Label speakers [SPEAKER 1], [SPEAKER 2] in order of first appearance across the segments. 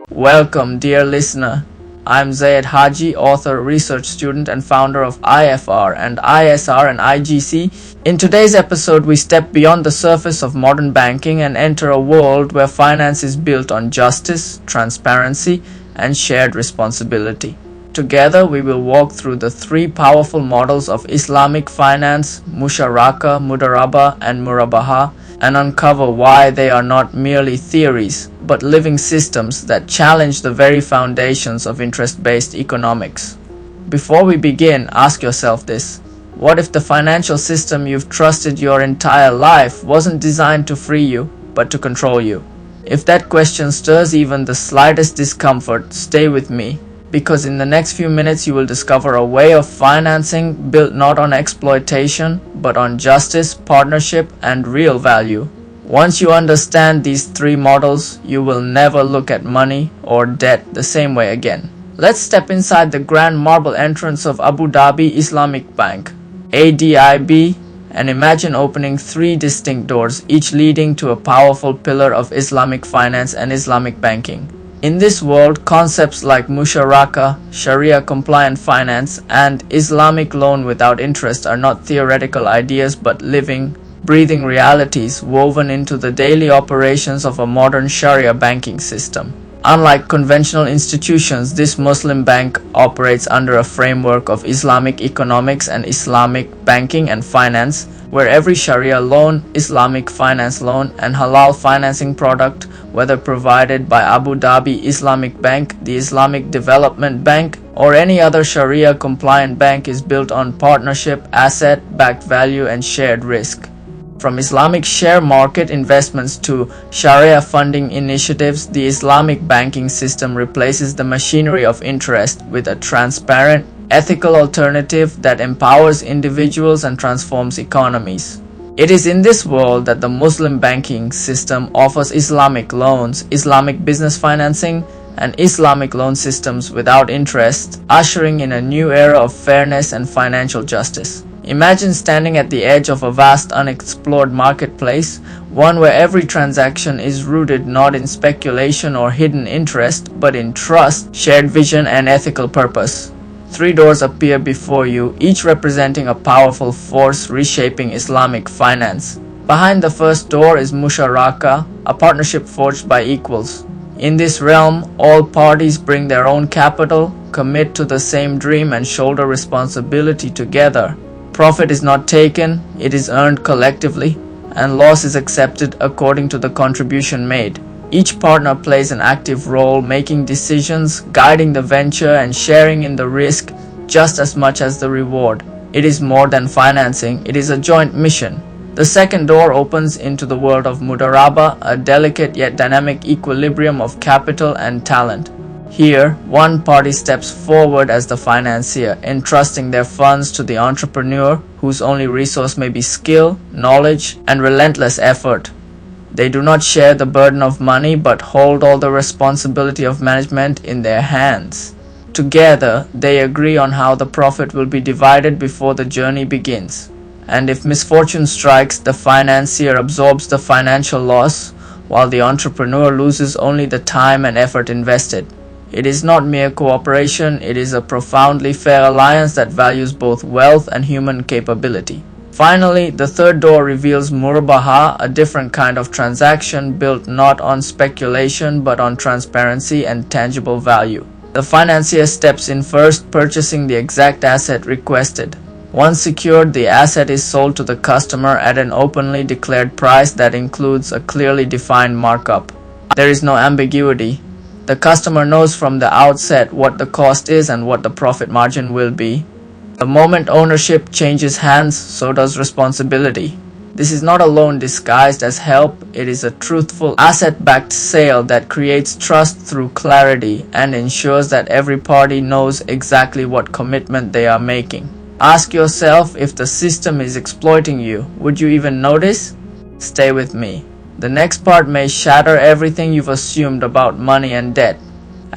[SPEAKER 1] Welcome, dear listener. I'm Zayd Haji, author, research student, and founder of IFR and ISR and IGC. In today's episode, we step beyond the surface of modern banking and enter a world where finance is built on justice, transparency, and shared responsibility. Together, we will walk through the three powerful models of Islamic finance, Musharakah, Mudharabah, and Murabahah, and uncover why they are not merely theories, but living systems that challenge the very foundations of interest-based economics. Before we begin, ask yourself this: what if the financial system you've trusted your entire life wasn't designed to free you, but to control you? If that question stirs even the slightest discomfort, stay with me, because in the next few minutes you will discover a way of financing built not on exploitation, but on justice, partnership, and real value. Once you understand these three models, you will never look at money or debt the same way again. Let's step inside the grand marble entrance of Abu Dhabi Islamic Bank, ADIB, and imagine opening three distinct doors, each leading to a powerful pillar of Islamic finance and Islamic banking. In this world, concepts like Musharakah, Sharia-compliant finance, and Islamic loan without interest are not theoretical ideas but living, breathing realities woven into the daily operations of a modern Sharia banking system. Unlike conventional institutions, this Muslim bank operates under a framework of Islamic economics and Islamic banking and finance, where every Sharia loan, Islamic finance loan, and halal financing product, whether provided by Abu Dhabi Islamic Bank, the Islamic Development Bank, or any other Sharia-compliant bank, is built on partnership, asset-backed value, and shared risk. From Islamic share market investments to Sharia funding initiatives, the Islamic banking system replaces the machinery of interest with a transparent, ethical alternative that empowers individuals and transforms economies. It is in this world that the Muslim banking system offers Islamic loans, Islamic business financing, and Islamic loan systems without interest, ushering in a new era of fairness and financial justice. Imagine standing at the edge of a vast unexplored marketplace, one where every transaction is rooted not in speculation or hidden interest, but in trust, shared vision, and ethical purpose. Three doors appear before you, each representing a powerful force reshaping Islamic finance. Behind the first door is Musharakah, a partnership forged by equals. In this realm, all parties bring their own capital, commit to the same dream, and shoulder responsibility together. Profit is not taken, it is earned collectively, and loss is accepted according to the contribution made. Each partner plays an active role, making decisions, guiding the venture, and sharing in the risk just as much as the reward. It is more than financing, it is a joint mission. The second door opens into the world of Mudharabah, a delicate yet dynamic equilibrium of capital and talent. Here, one party steps forward as the financier, entrusting their funds to the entrepreneur, whose only resource may be skill, knowledge, and relentless effort. They do not share the burden of money, but hold all the responsibility of management in their hands. Together, they agree on how the profit will be divided before the journey begins. And if misfortune strikes, the financier absorbs the financial loss, while the entrepreneur loses only the time and effort invested. It is not mere cooperation, it is a profoundly fair alliance that values both wealth and human capability. Finally, the third door reveals Murabahah, a different kind of transaction built not on speculation but on transparency and tangible value. The financier steps in first, purchasing the exact asset requested. Once secured, the asset is sold to the customer at an openly declared price that includes a clearly defined markup. There is no ambiguity. The customer knows from the outset what the cost is and what the profit margin will be. The moment ownership changes hands, so does responsibility. This is not a loan disguised as help, it is a truthful, asset-backed sale that creates trust through clarity and ensures that every party knows exactly what commitment they are making. Ask yourself, if the system is exploiting you, would you even notice? Stay with me. The next part may shatter everything you've assumed about money and debt.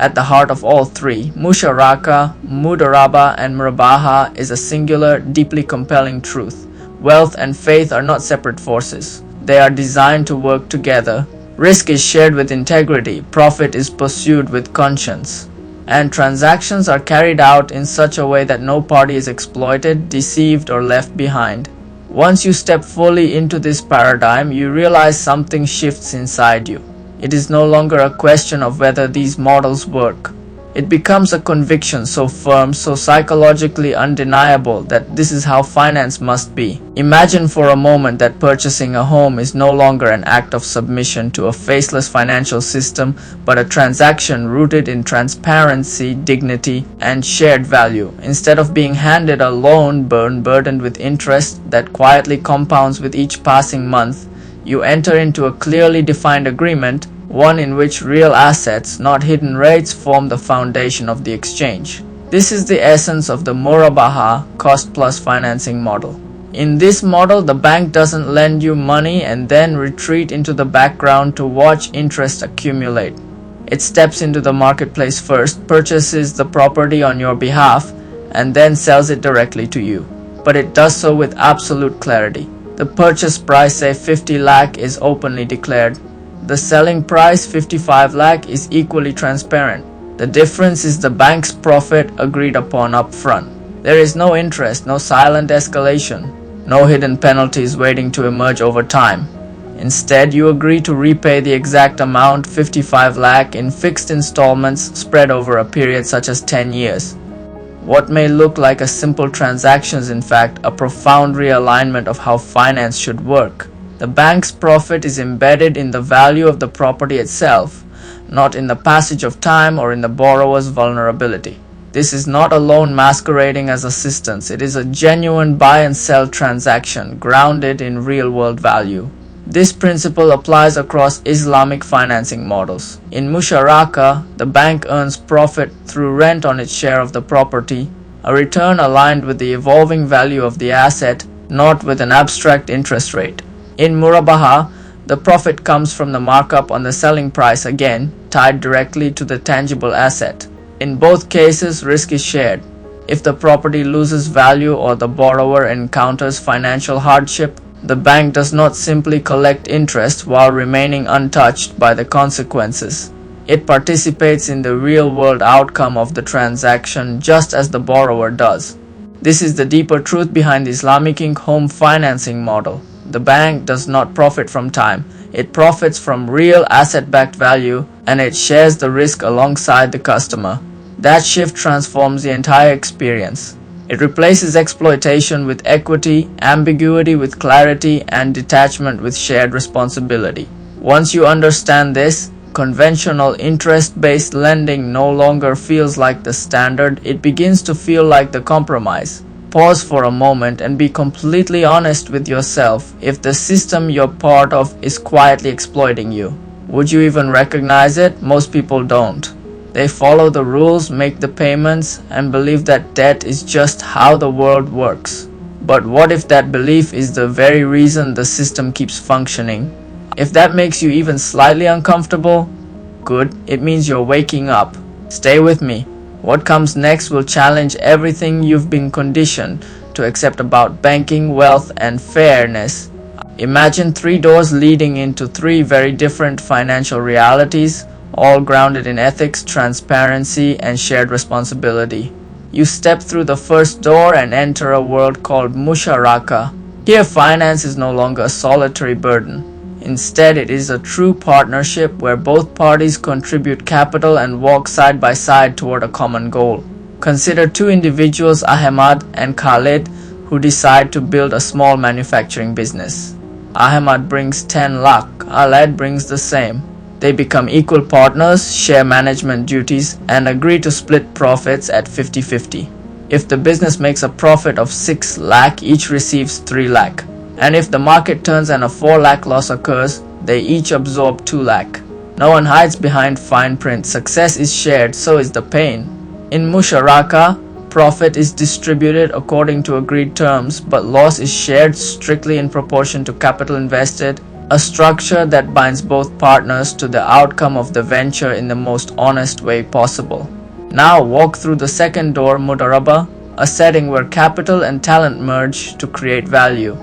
[SPEAKER 1] At the heart of all three, Musharakah, Mudharabah, and Murabahah, is a singular, deeply compelling truth. Wealth and faith are not separate forces. They are designed to work together. Risk is shared with integrity, profit is pursued with conscience, and transactions are carried out in such a way that no party is exploited, deceived, or left behind. Once you step fully into this paradigm, you realize something shifts inside you. It is no longer a question of whether these models work. It becomes a conviction so firm, so psychologically undeniable that this is how finance must be. Imagine for a moment that purchasing a home is no longer an act of submission to a faceless financial system, but a transaction rooted in transparency, dignity, and shared value. Instead of being handed a loan burdened with interest that quietly compounds with each passing month, you enter into a clearly defined agreement, one in which real assets, not hidden rates, form the foundation of the exchange. This is the essence of the Murabahah, cost-plus financing model. In this model, the bank doesn't lend you money and then retreat into the background to watch interest accumulate. It steps into the marketplace first, purchases the property on your behalf, and then sells it directly to you. But it does so with absolute clarity. The purchase price, say 50 lakh, is openly declared. The selling price, 55 lakh, is equally transparent. The difference is the bank's profit agreed upon upfront. There is no interest, no silent escalation, no hidden penalties waiting to emerge over time. Instead, you agree to repay the exact amount, 55 lakh, in fixed installments spread over a period such as 10 years. What may look like a simple transaction is in fact a profound realignment of how finance should work. The bank's profit is embedded in the value of the property itself, not in the passage of time or in the borrower's vulnerability. This is not a loan masquerading as assistance. It is a genuine buy and sell transaction grounded in real-world value. This principle applies across Islamic financing models. In Musharakah, the bank earns profit through rent on its share of the property, a return aligned with the evolving value of the asset, not with an abstract interest rate. In Murabahah, the profit comes from the markup on the selling price, again tied directly to the tangible asset. In both cases, risk is shared. If the property loses value or the borrower encounters financial hardship, the bank does not simply collect interest while remaining untouched by the consequences. It participates in the real-world outcome of the transaction just as the borrower does. This is the deeper truth behind the Islamic home financing model. The bank does not profit from time. It profits from real asset-backed value, and it shares the risk alongside the customer. That shift transforms the entire experience. It replaces exploitation with equity, ambiguity with clarity, and detachment with shared responsibility. Once you understand this, conventional interest-based lending no longer feels like the standard. It begins to feel like the compromise. Pause for a moment and be completely honest with yourself. If the system you're part of is quietly exploiting you, would you even recognize it? Most people don't. They follow the rules, make the payments, and believe that debt is just how the world works. But what if that belief is the very reason the system keeps functioning? If that makes you even slightly uncomfortable, good, it means you're waking up. Stay with me. What comes next will challenge everything you've been conditioned to accept about banking, wealth, and fairness. Imagine 3 doors leading into 3 very different financial realities, all grounded in ethics, transparency, and shared responsibility. You step through the first door and enter a world called Musharakah. Here, finance is no longer a solitary burden. Instead, it is a true partnership where both parties contribute capital and walk side by side toward a common goal. Consider 2 individuals, Ahmad and Khalid, who decide to build a small manufacturing business. Ahmad brings 10 lakh, Khalid brings the same. They become equal partners, share management duties, and agree to split profits at 50-50. If the business makes a profit of 6 lakh, each receives 3 lakh. And if the market turns and a 4 lakh loss occurs, they each absorb 2 lakh. No one hides behind fine print. Success is shared, so is the pain. In Musharakah, profit is distributed according to agreed terms, but loss is shared strictly in proportion to capital invested. a structure that binds both partners to the outcome of the venture in the most honest way possible. Now walk through the second door, Mudharabah, a setting where capital and talent merge to create value.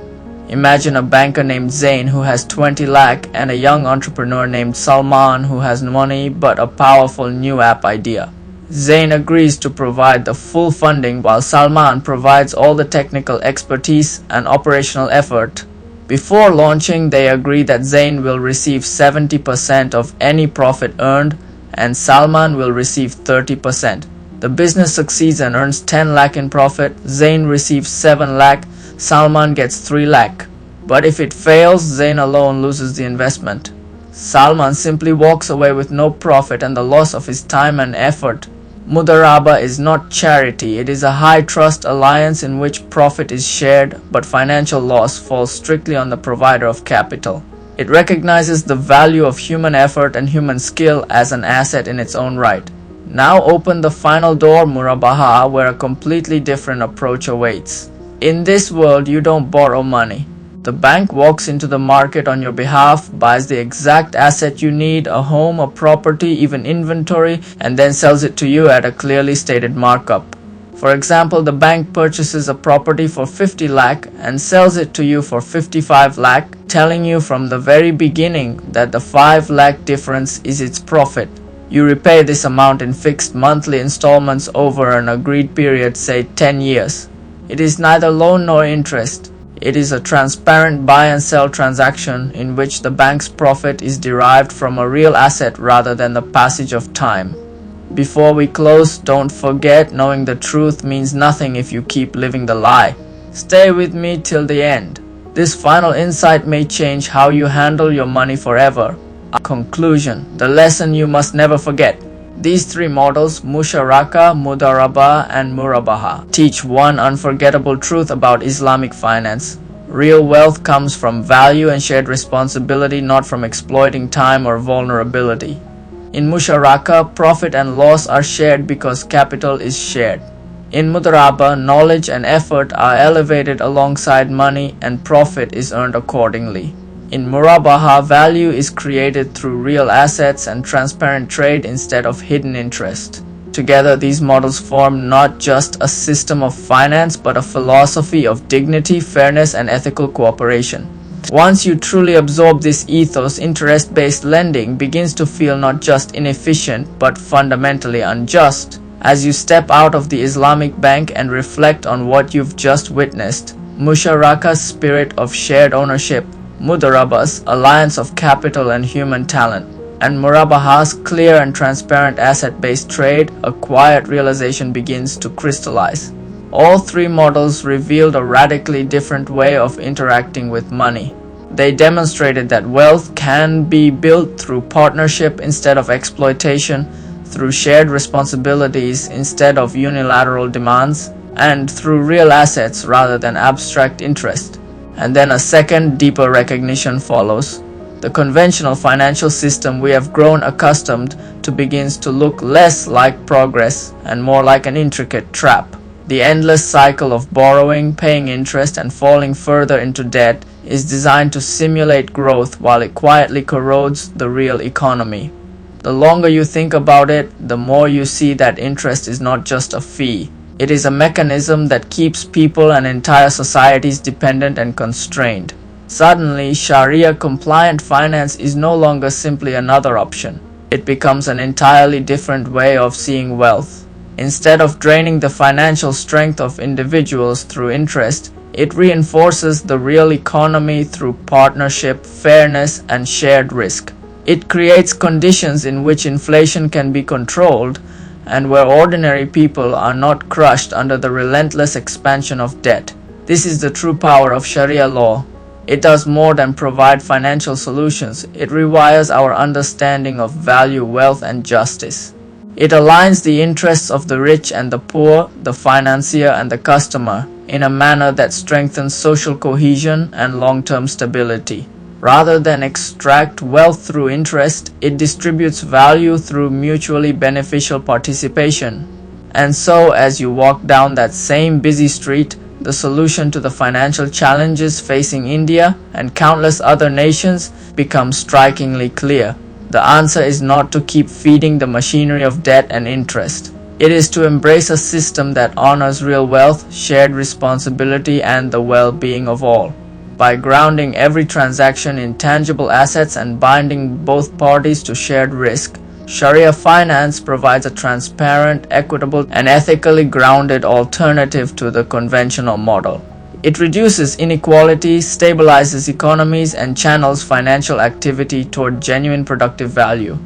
[SPEAKER 1] Imagine a banker named Zain who has 20 lakh and a young entrepreneur named Salman who has money but a powerful new app idea. Zain agrees to provide the full funding while Salman provides all the technical expertise and operational effort. Before launching, they agree that Zain will receive 70% of any profit earned and Salman will receive 30%. The business succeeds and earns 10 lakh in profit. Zain receives 7 lakh, Salman gets 3 lakh. But if it fails, Zain alone loses the investment. Salman simply walks away with no profit and the loss of his time and effort. Mudharabah is not charity, it is a high-trust alliance in which profit is shared, but financial loss falls strictly on the provider of capital. It recognizes the value of human effort and human skill as an asset in its own right. Now open the final door, Murabahah, where a completely different approach awaits. In this world, you don't borrow money. The bank walks into the market on your behalf, buys the exact asset you need, a home, a property, even inventory, and then sells it to you at a clearly stated markup. For example, the bank purchases a property for 50 lakh and sells it to you for 55 lakh, telling you from the very beginning that the 5 lakh difference is its profit. You repay this amount in fixed monthly installments over an agreed period, say 10 years. It is neither loan nor interest. It is a transparent buy and sell transaction in which the bank's profit is derived from a real asset rather than the passage of time. Before we close, don't forget, knowing the truth means nothing if you keep living the lie. Stay with me till the end. This final insight may change how you handle your money forever. A conclusion, the lesson you must never forget. These three models, Musharakah, Mudharabah, and Murabahah, teach one unforgettable truth about Islamic finance. Real wealth comes from value and shared responsibility, not from exploiting time or vulnerability. In Musharakah, profit and loss are shared because capital is shared. In Mudharabah, knowledge and effort are elevated alongside money and profit is earned accordingly. In Murabahah, value is created through real assets and transparent trade instead of hidden interest. Together, these models form not just a system of finance but a philosophy of dignity, fairness, and ethical cooperation. Once you truly absorb this ethos, interest-based lending begins to feel not just inefficient but fundamentally unjust. As you step out of the Islamic Bank and reflect on what you've just witnessed, Musharakah's spirit of shared ownership, Mudharabah's alliance of capital and human talent, and Murabahah's clear and transparent asset-based trade, a quiet realization begins to crystallize. All three models revealed a radically different way of interacting with money. They demonstrated that wealth can be built through partnership instead of exploitation, through shared responsibilities instead of unilateral demands, and through real assets rather than abstract interest. And then a second, deeper recognition follows. The conventional financial system we have grown accustomed to begins to look less like progress and more like an intricate trap. The endless cycle of borrowing, paying interest, and falling further into debt is designed to simulate growth while it quietly corrodes the real economy. The longer you think about it, the more you see that interest is not just a fee. It is a mechanism that keeps people and entire societies dependent and constrained. Suddenly, Sharia-compliant finance is no longer simply another option. It becomes an entirely different way of seeing wealth. Instead of draining the financial strength of individuals through interest, it reinforces the real economy through partnership, fairness, and shared risk. It creates conditions in which inflation can be controlled and where ordinary people are not crushed under the relentless expansion of debt. This is the true power of Sharia law. It does more than provide financial solutions. It rewires our understanding of value, wealth, and justice. It aligns the interests of the rich and the poor, the financier and the customer, in a manner that strengthens social cohesion and long-term stability. Rather than extract wealth through interest, it distributes value through mutually beneficial participation. And so, as you walk down that same busy street, the solution to the financial challenges facing India and countless other nations becomes strikingly clear. The answer is not to keep feeding the machinery of debt and interest. It is to embrace a system that honors real wealth, shared responsibility, and the well-being of all. By grounding every transaction in tangible assets and binding both parties to shared risk, Sharia finance provides a transparent, equitable, and ethically grounded alternative to the conventional model. It reduces inequality, stabilizes economies, and channels financial activity toward genuine productive value.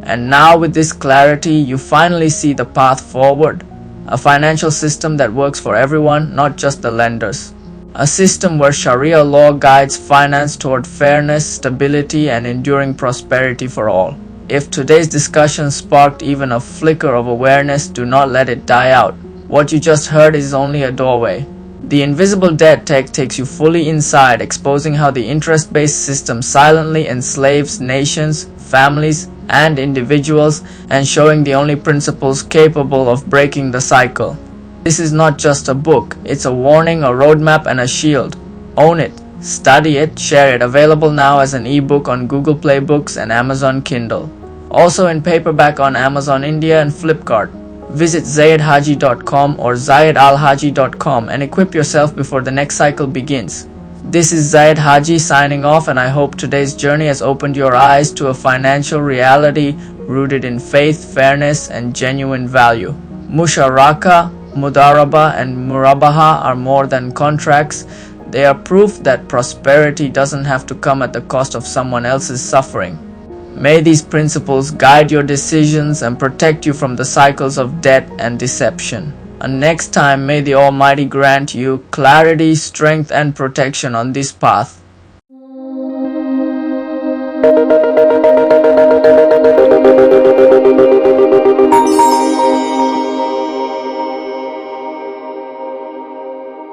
[SPEAKER 1] And now, with this clarity, you finally see the path forward. A financial system that works for everyone, not just the lenders. A system where Sharia law guides finance toward fairness, stability, and enduring prosperity for all. If today's discussion sparked even a flicker of awareness, do not let it die out. What you just heard is only a doorway. The invisible debt tech takes you fully inside, exposing how the interest-based system silently enslaves nations, families, and individuals, and showing the only principles capable of breaking the cycle. This is not just a book, it's a warning, a roadmap, and a shield. Own it, study it, share it. Available now as an ebook on Google Play Books and Amazon Kindle. Also in paperback on Amazon India and Flipkart. Visit zaydhaji.com or zaydalhaji.com and equip yourself before the next cycle begins. This is Zayd Haji signing off, and I hope today's journey has opened your eyes to a financial reality rooted in faith, fairness, and genuine value. Musharakah, Mudharabah, and Murabahah are more than contracts. They are proof that prosperity doesn't have to come at the cost of someone else's suffering. May these principles guide your decisions and protect you from the cycles of debt and deception. And next time, may the Almighty grant you clarity, strength, and protection on this path.